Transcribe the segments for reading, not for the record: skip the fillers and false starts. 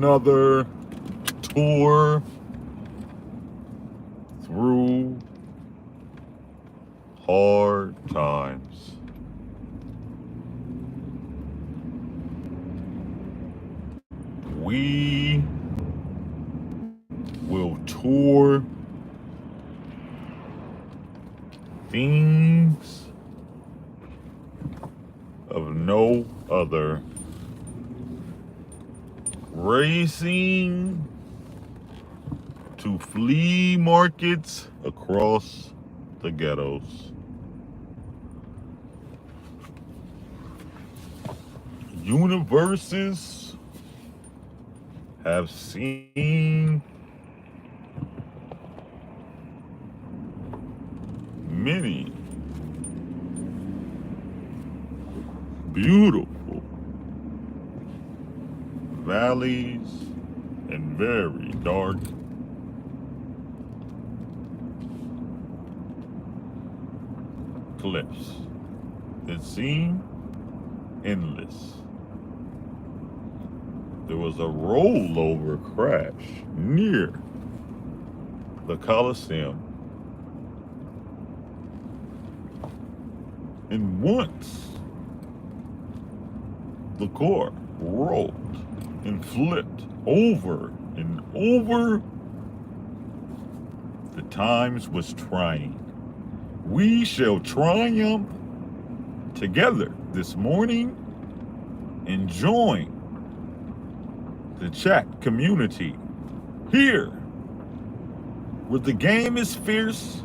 another tour through hard times. We will tour things of no other, racing to flea markets across the ghettos. Universes have seen many beautiful valleys and very dark cliffs that seem endless. There was a rollover crash near the Coliseum, and once the car rolled and flipped over and over, the times was trying. We shall triumph together this morning and join the chat community here where the game is fierce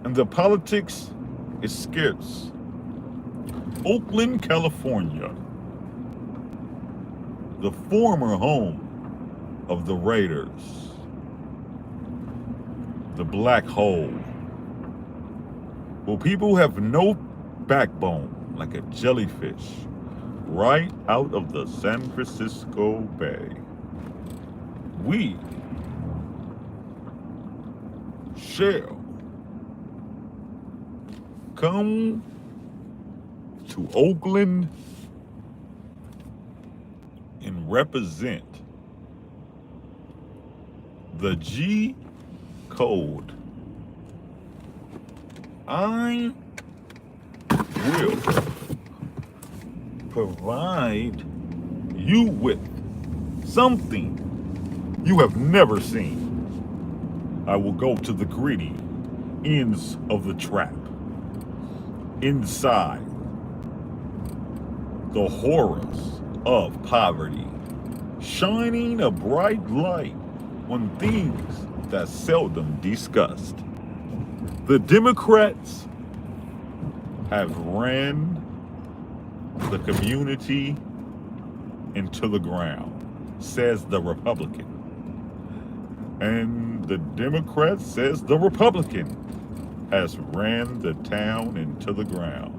and the politics is scarce. Oakland, California, the former home of the Raiders, the black hole, where people have no backbone like a jellyfish, right out of the San Francisco Bay. We shall come to Oakland and represent the G code. I will provide you with something you have never seen. I will go to the gritty ends of the trap, inside the horrors of poverty, shining a bright light on things that seldom discussed. The Democrats have ran the community into the ground, says the Republican. And the Democrat says the Republican has ran the town into the ground.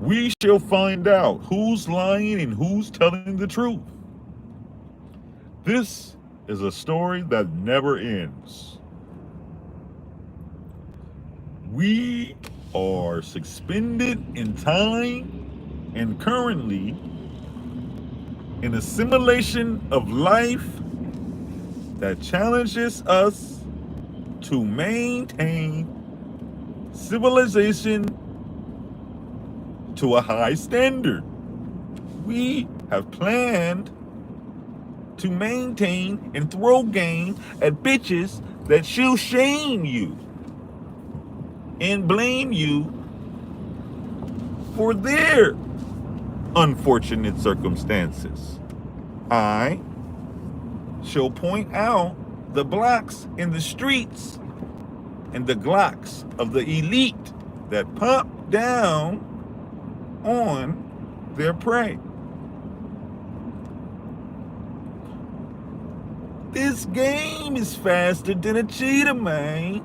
We shall find out who's lying and who's telling the truth. This is a story that never ends. We are suspended in time and currently in a simulation of life that challenges us to maintain civilization to a high standard. We have planned to maintain and throw game at bitches that shall shame you and blame you for their unfortunate circumstances. I shall point out the blocks in the streets and the Glocks of the elite that pump down on their prey. This game is faster than a cheetah, man.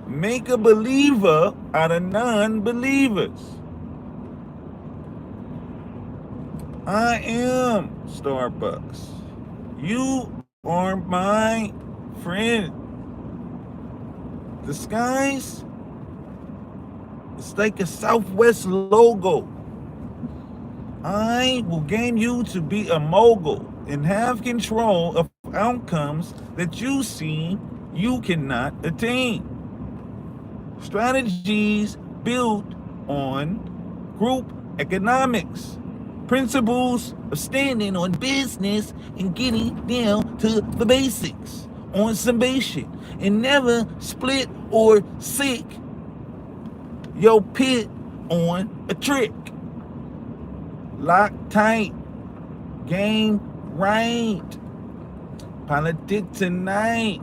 Make a believer out of non-believers. I am Starbucks. You are my friend. The skies, it's like a Southwest logo. I will game you to be a mogul and have control of outcomes that you see you cannot attain. Strategies built on group economics, principles of standing on business and getting down to the basics on summation, and never split or sick your pit on a trick. Lock tight, game right, politic tonight.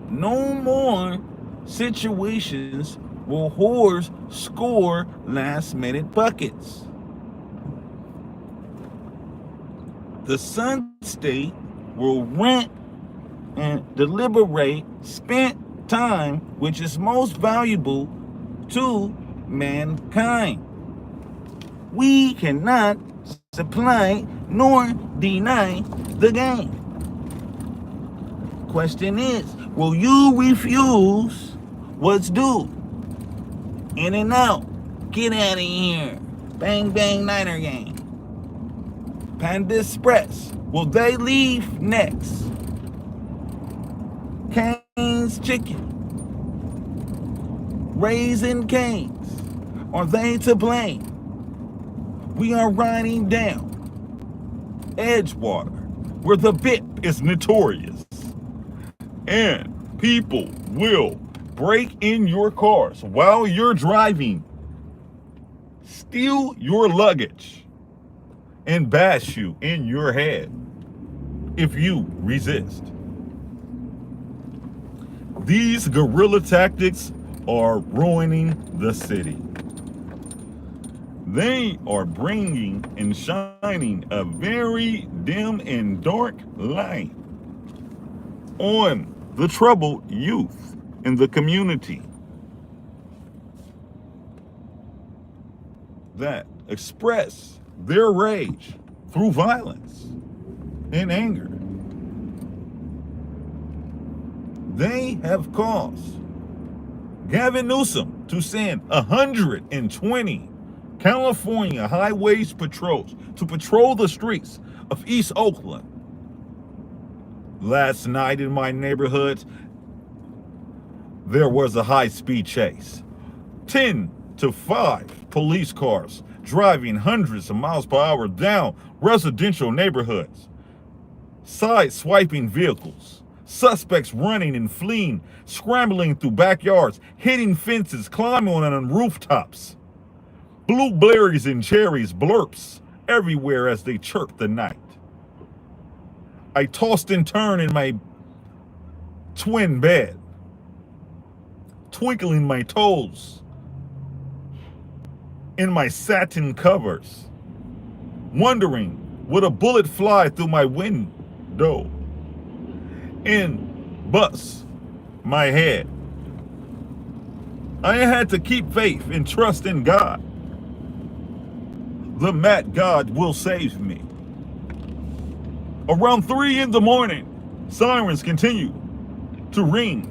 No more situations will whores score last minute buckets. The Sun State will rent and deliberate spent time which is most valuable to mankind. We cannot supply nor deny the game. Question is, will you refuse what's due? In and out. Get out of here. Bang, bang, Niner game. Panda Express. Will they leave next? Cane's Chicken. Raising Cane's. Are they to blame? We are riding down Edgewater, where the BIP is notorious. And people will break in your cars while you're driving, steal your luggage, and bash you in your head if you resist. These guerrilla tactics are ruining the city. They are bringing and shining a very dim and dark light on the troubled youth in the community that express their rage through violence and anger. They have caused Gavin Newsom to send 120 California highways patrols to patrol the streets of East Oakland. Last night in my neighborhood, there was a high-speed chase. 10 to 5 police cars driving hundreds of miles per hour down residential neighborhoods, side-swiping vehicles, suspects running and fleeing, scrambling through backyards, hitting fences, climbing on rooftops. Blueberries and cherries blurps everywhere as they chirp the night. I tossed and turned in my twin bed, twinkling my toes in my satin covers, wondering would a bullet fly through my window and bust my head. I had to keep faith and trust in God. The Matt God will save me. Around 3 in the morning, sirens continue to ring.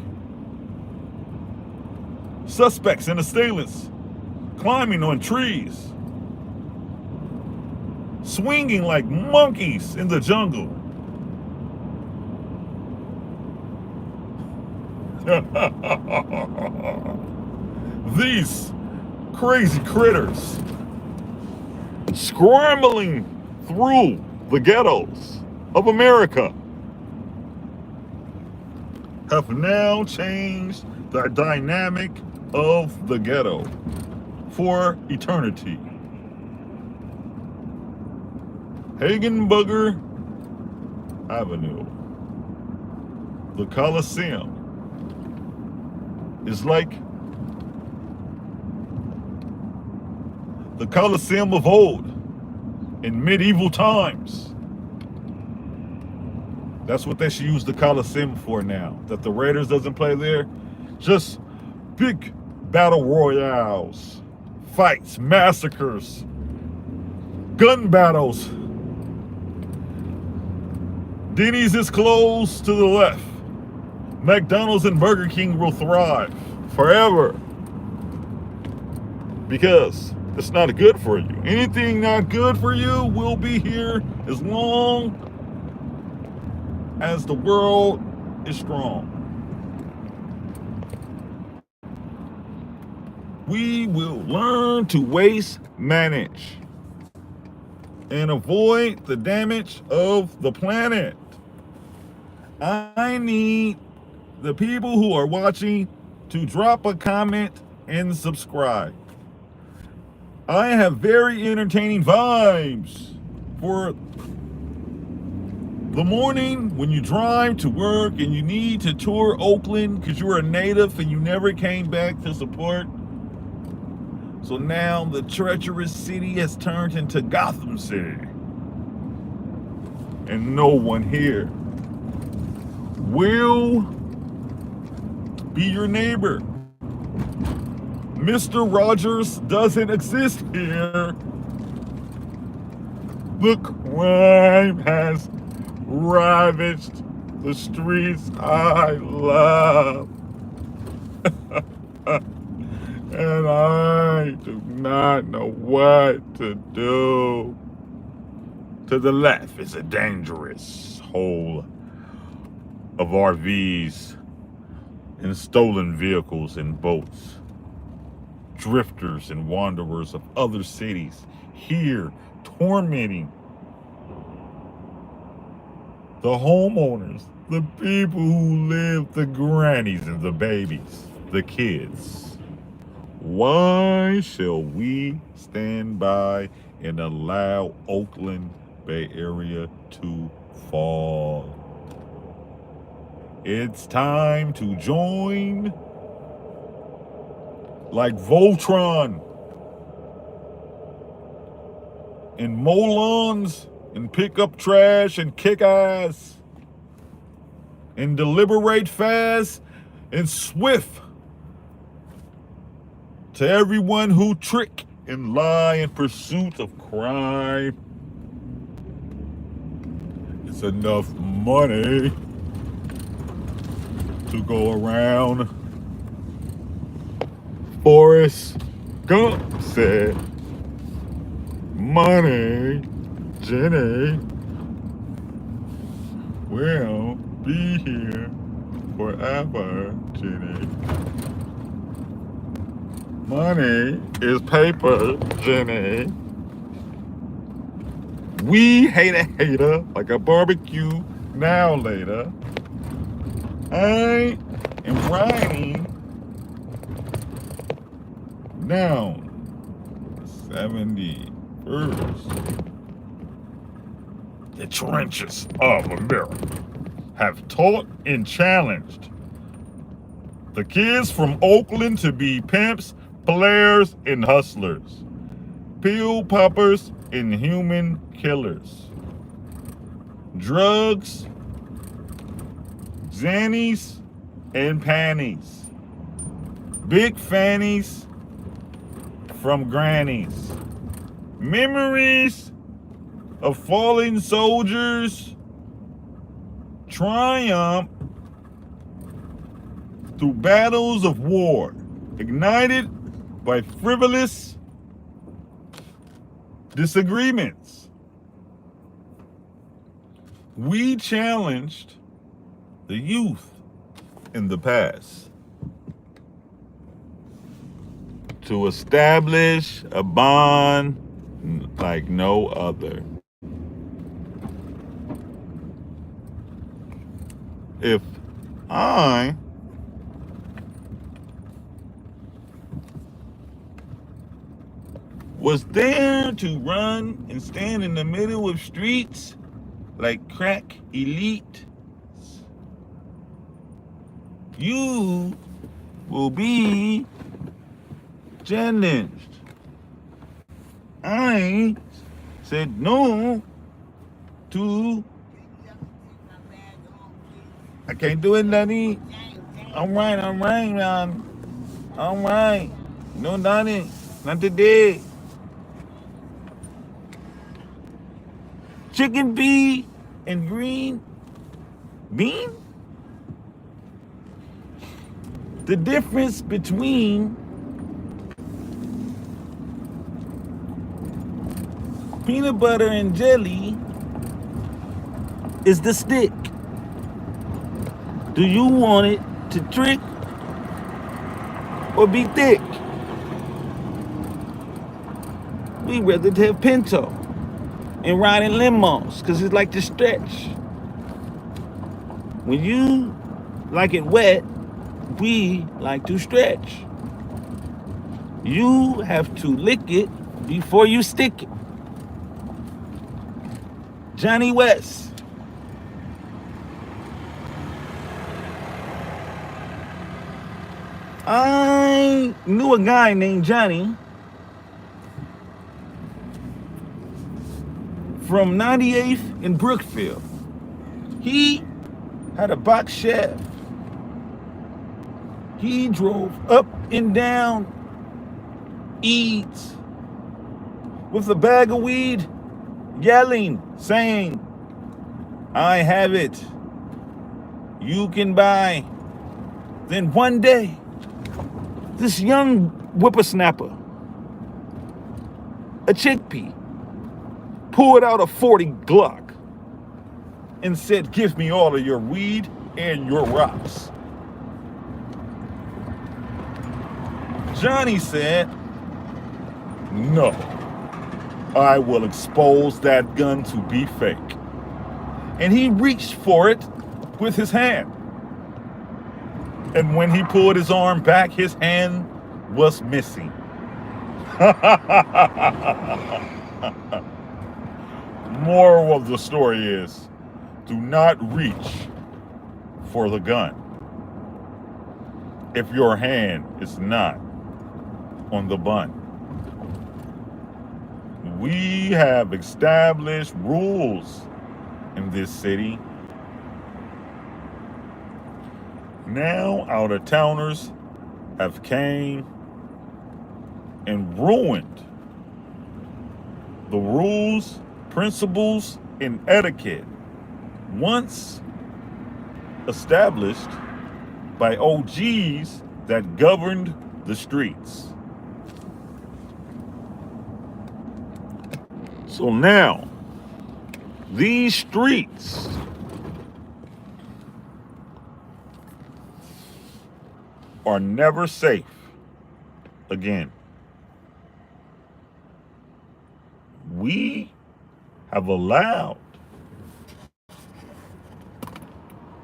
Suspects and assailants climbing on trees, swinging like monkeys in the jungle. These crazy critters scrambling through the ghettos of America have now changed the dynamic of the ghetto for eternity. Hagenbugger Avenue, the Coliseum, is like the Coliseum of old in medieval times. That's what they should use the Coliseum for now, that the Raiders doesn't play there. Just big battle royales, fights, massacres, gun battles. Denny's is closed to the left. McDonald's and Burger King will thrive forever because that's not good for you. Anything not good for you will be here as long as the world is strong. We will learn to waste manage and avoid the damage of the planet. I need the people who are watching to drop a comment and subscribe. I have very entertaining vibes for the morning when you drive to work and you need to tour Oakland because you're a native and you never came back to support. So now the treacherous city has turned into Gotham City. And no one here will be your neighbor. Mr. Rogers doesn't exist here. The crime has ravaged the streets I love. And I do not know what to do. To the left is a dangerous hole of RVs and stolen vehicles and boats. Drifters and wanderers of other cities here tormenting the homeowners, the people who live, the grannies and the babies, the kids. Why shall we stand by and allow Oakland Bay Area to fall? It's time to join like Voltron and mow lawns and pick up trash and kick ass and deliberate fast and swift to everyone who trick and lie in pursuit of crime. It's enough money to go around. Forrest Gump said, money, Jenny, will be here forever, Jenny. Money is paper, Jenny. We hate a hater like a barbecue now later. I am riding down 71st. The trenches of America have taught and challenged the kids from Oakland to be pimps, players, and hustlers, pill poppers, and human killers. Drugs, zannies, and panties. Big fannies from grannies. Memories of fallen soldiers triumph through battles of war, ignited by frivolous disagreements. We challenged the youth in the past to establish a bond like no other. If I was there to run and stand in the middle of streets like crack elite, you will be challenged. I said no to. I can't do it, Daddy. All right, man. All right. No, Daddy. Not today. Chicken pea and green bean? The difference between Peanut butter and jelly is the stick. Do you want it to trick or be thick? We rather have pinto and ride in limos because it's like to stretch. When you like it wet, we like to stretch. You have to lick it before you stick it. Johnny West. I knew a guy named Johnny from 98th in Brookfield. He had a box shaft. He drove up and down Eads with a bag of weed, yelling, saying, I have it. You can buy. Then one day, this young whippersnapper, a chickpea, pulled out a 40 Glock and said, give me all of your weed and your rocks. Johnny said, no, I will expose that gun to be fake. And he reached for it with his hand. And when he pulled his arm back, his hand was missing. Moral of the story is, do not reach for the gun if your hand is not on the bun. We have established rules in this city. Now out-of-towners have came and ruined the rules, principles, and etiquette once established by OGs that governed the streets. So now, these streets are never safe again. We have allowed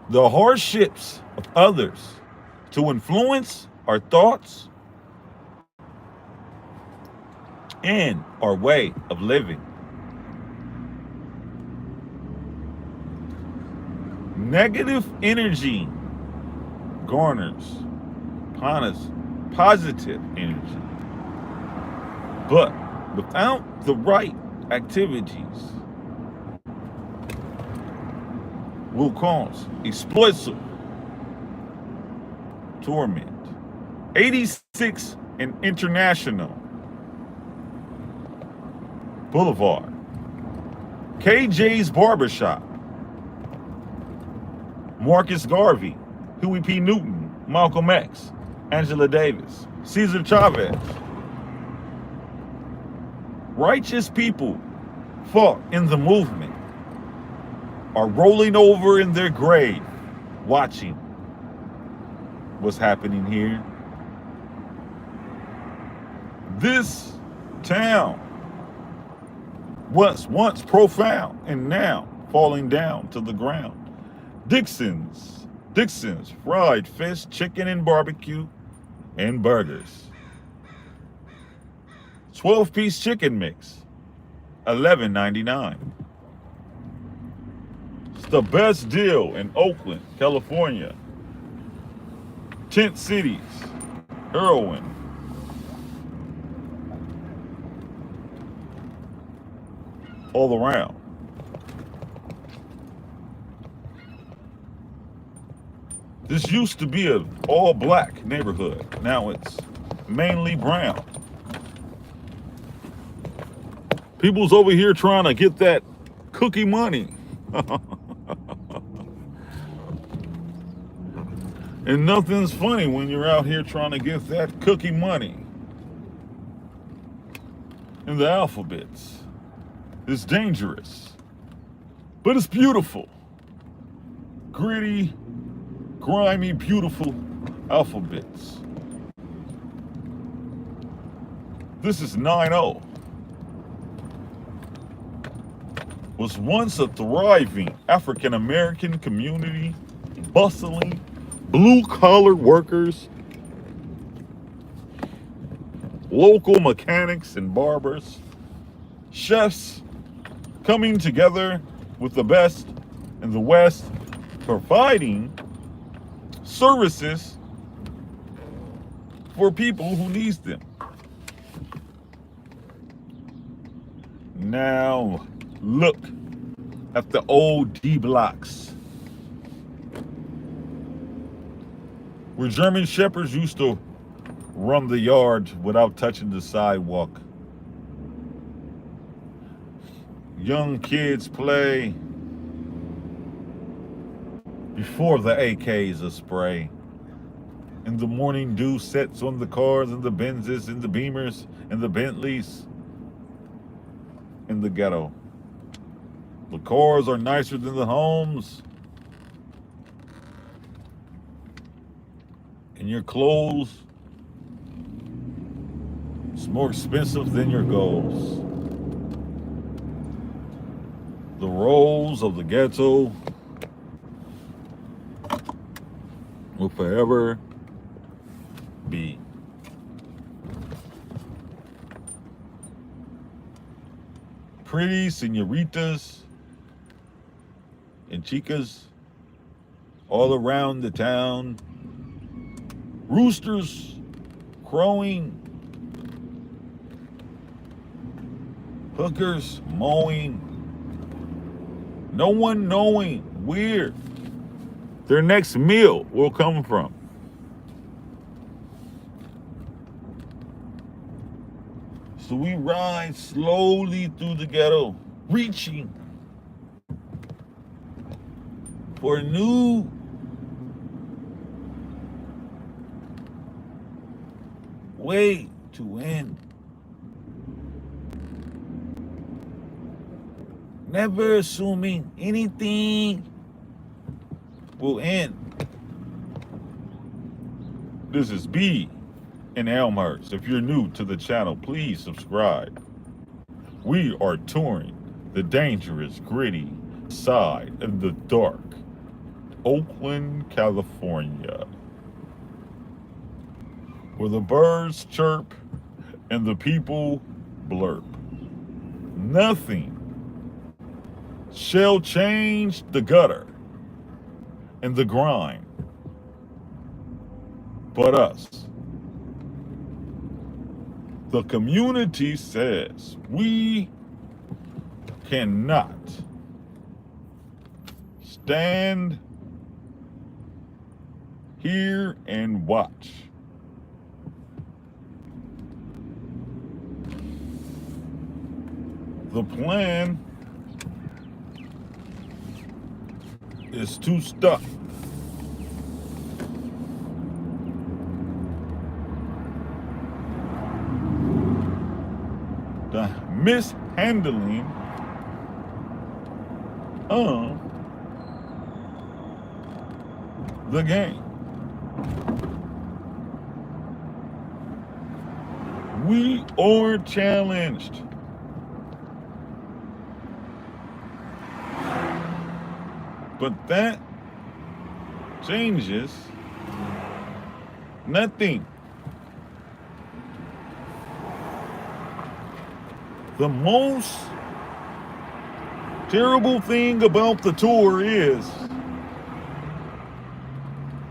the hardships of others to influence our thoughts and our way of living. Negative energy garners upon us positive energy. But without the right activities, will cause explosive torment. 86 and International Boulevard, KJ's Barbershop, Marcus Garvey, Huey P. Newton, Malcolm X, Angela Davis, Cesar Chavez. Righteous people fought in the movement are rolling over in their grave, watching what's happening here. This town was once profound and now falling down to the ground. Dixon's fried fish, chicken and barbecue, and burgers. 12-piece chicken mix, $11.99. It's the best deal in Oakland, California. Tent Cities, Irwin. All around. This used to be an all-black neighborhood. Now it's mainly brown. People's over here trying to get that cookie money. And nothing's funny when you're out here trying to get that cookie money in the alphabets. It's dangerous, but it's beautiful. Gritty, grimy, beautiful alphabets. This is 9-0. Was once a thriving African-American community, bustling, blue-collar workers, local mechanics and barbers, chefs coming together with the best in the West, providing services for people who need them. Now, look at the old D blocks where German shepherds used to run the yard without touching the sidewalk. Young kids play before the AKs are spray. And the morning dew sets on the cars and the Benzes and the Beamers and the Bentleys in the ghetto. The cars are nicer than the homes. And your clothes is more expensive than your goals. The roles of the ghetto will forever be. Pretty senoritas and chicas all around the town. Roosters crowing. Hookers mowing. No one knowing where their next meal will come from. So we ride slowly through the ghetto, reaching for a new way to end. Never assuming anything will end. This is B in Elmhurst. If you're new to the channel, please subscribe. We are touring the dangerous, gritty side of the dark, Oakland, California, where the birds chirp and the people blurp. Nothing shall change the gutter and the grind but us. The community says we cannot stand here and watch. The plan is to stop the mishandling of the game. We are challenged. But that changes nothing. The most terrible thing about the tour is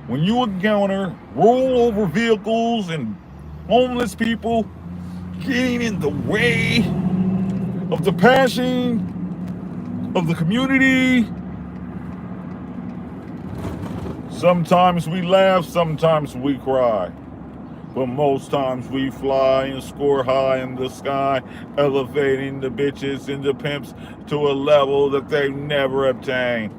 when you encounter rollover vehicles and homeless people getting in the way of the passing of the community. Sometimes we laugh, sometimes we cry, but most times we fly and score high in the sky, elevating the bitches and the pimps to a level that they've never obtained.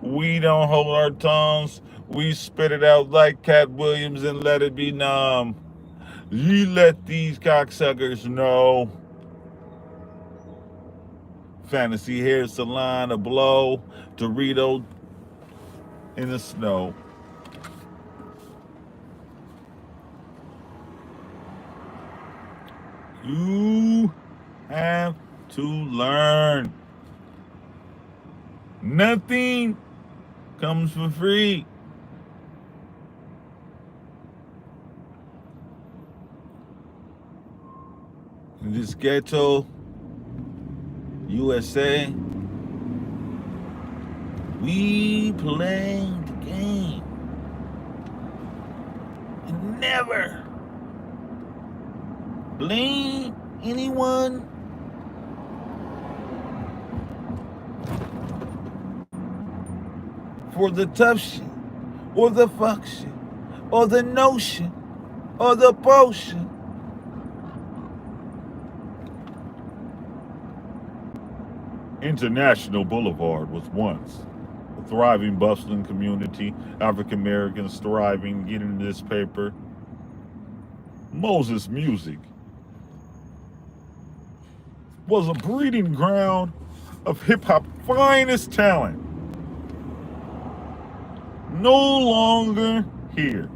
We don't hold our tongues, we spit it out like Cat Williams and let it be numb. You let these cocksuckers know fantasy hair salon a blow, Dorito in the snow. You have to learn. Nothing comes for free. In this ghetto, USA, we play the game and never blame anyone for the tough shit or the fuck shit or the notion or the potion. International Boulevard was once a thriving, bustling community. African Americans thriving, getting this paper. Moses Music was a breeding ground of hip hop finest talent. No longer here.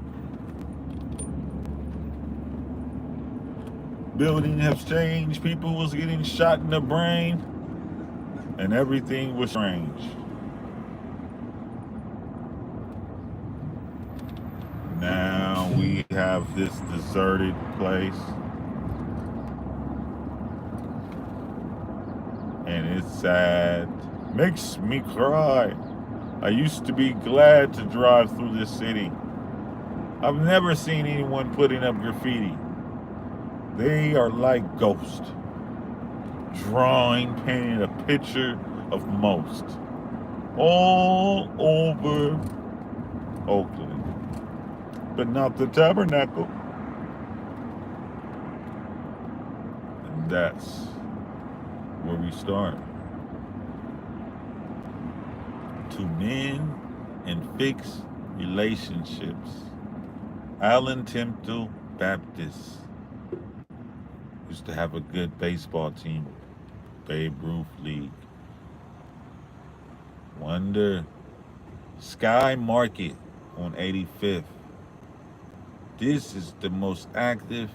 Building has changed. People was getting shot in the brain. And everything was strange. Now we have this deserted place. And it's sad. Makes me cry. I used to be glad to drive through this city. I've never seen anyone putting up graffiti. They are like ghosts. Drawing, painting a picture of most. All over Oakland. But not the tabernacle. And that's where we start. To mend and fix relationships. Allen Temple Baptist used to have a good baseball team. Babe Ruth League. Wonder. Sky Market on 85th. This is the most active.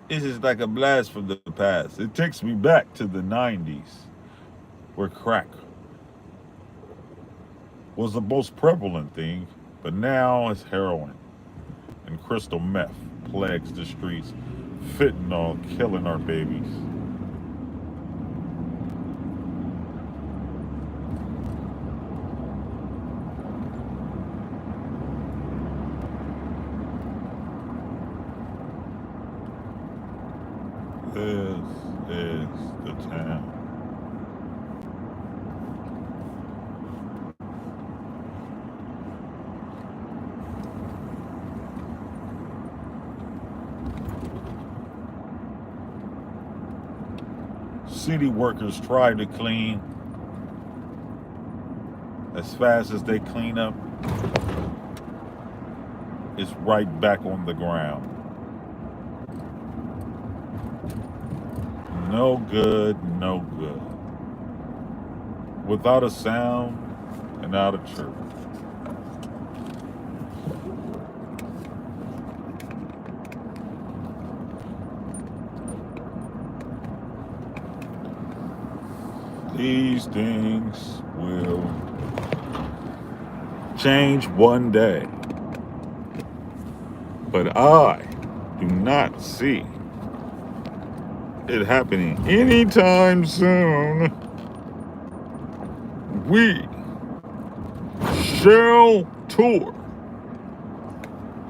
This is like a blast from the past. It takes me back to the 90s, where crack was the most prevalent thing, but now it's heroin and crystal meth plagues the streets. Fentanyl killing our babies. This is the town. City workers try to clean. As fast as they clean up, it's right back on the ground. No good, no good. Without a sound and out of church. These things will change one day. But I do not see it happening anytime soon. We shall tour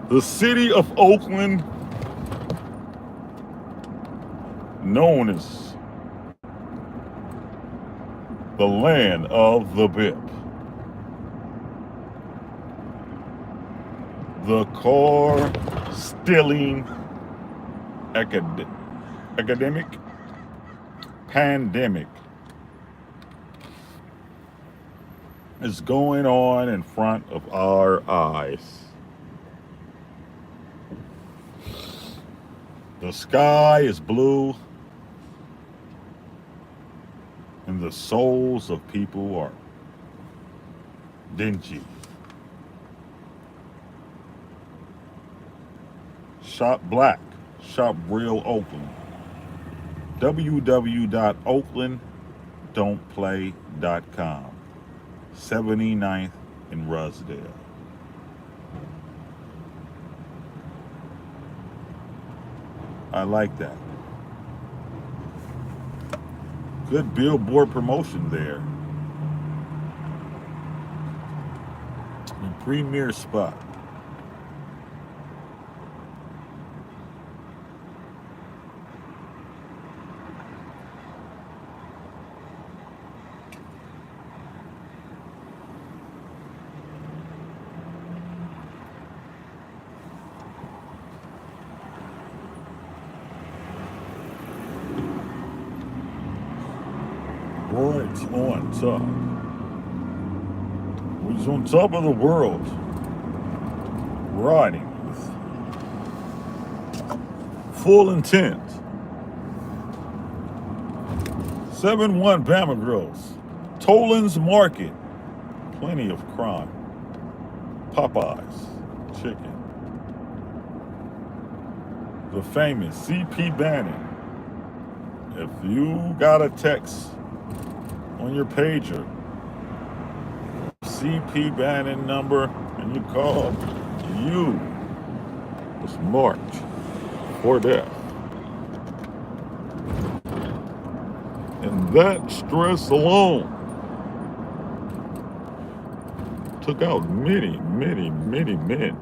the city of Oakland, known as the land of the BIP. The car stealing academic pandemic is going on in front of our eyes. The sky is blue. And the souls of people are dingy. Shop black. Shop real Oakland. www.oaklanddon'tplay.com. 79th in Rusdale. I like that. Good billboard promotion there. A premier spot. Right on top. He's on top of the world. Riding with full intent. 7-1 Bama Grills. Toland's Market. Plenty of crime. Popeyes. Chicken. The famous C.P. Bannon. If you got a text on your pager, C.P. Bannon number, and you call, you was marked for death. And that stress alone took out many, many, many men.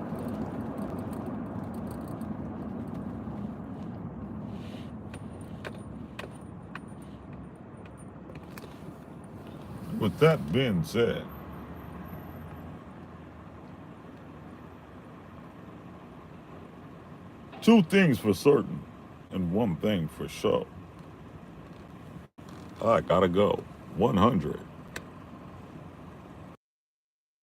With that being said, two things for certain and one thing for sure. I gotta go. 100.